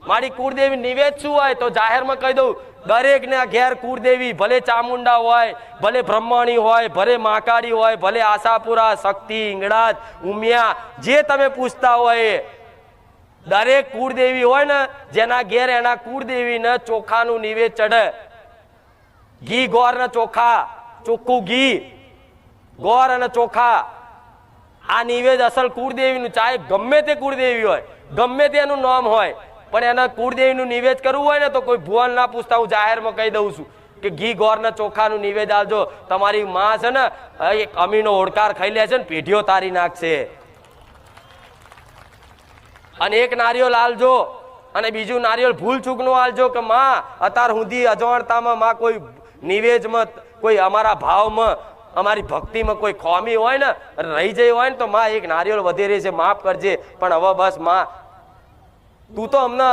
મારી કુળદેવી નિવેદ શું હોય તો જાહેરમાં કહી દઉં, દરેકના ઘેર કુળદેવી, ભલે ચામુંડા હોય, ભલે બ્રહ્મણી હોય, ભલે મહાકાળી હોય, ભલે આશાપુરા, શક્તિ, ઈંગળાજ, ઉમિયા, જે તમે પૂછતા હોય દરેક કુળદેવી હોય ને, જેના ઘેર એના કુળદેવીને ચોખાનું નિવેદ ચડે. ઘી ગોર ને ચોખા, ચોખ્ખું ઘી, ગોર અને ચોખા, આ નિવેદ અસલ કુળદેવીનું. ચાહે ગમે તે કુળદેવી હોય, ગમે તેનું નામ હોય, પણ એના કુળદેવીનું નિવેદ કરવું હોય ને તો કોઈ ભુવન ના પૂછતા. હું જાહેરમાં કહી દઉં છું કે ઘી ગોર ને ચોખાનું નિવેદ આવજો. તમારી માં છે ને એક અમીનો ઓળકાર ખાઈ લે છે ને પેઢીઓ તારી નાખશે. અને એક નારિયેળ આલજો, અને બીજું નારિયેળ ભૂલ ચૂકનું આલજો કે માં અત્યાર સુધી અજવાણતામાં માં કોઈ નિવેદમાં, કોઈ અમારા ભાવમાં, અમારી ભક્તિમાં કોઈ ખોમી હોય ને રહી જઈ હોય ને તો માં એક નારિયેળ વધેરે છે, માફ કરજે, પણ હવે બસ માં તું તો અમને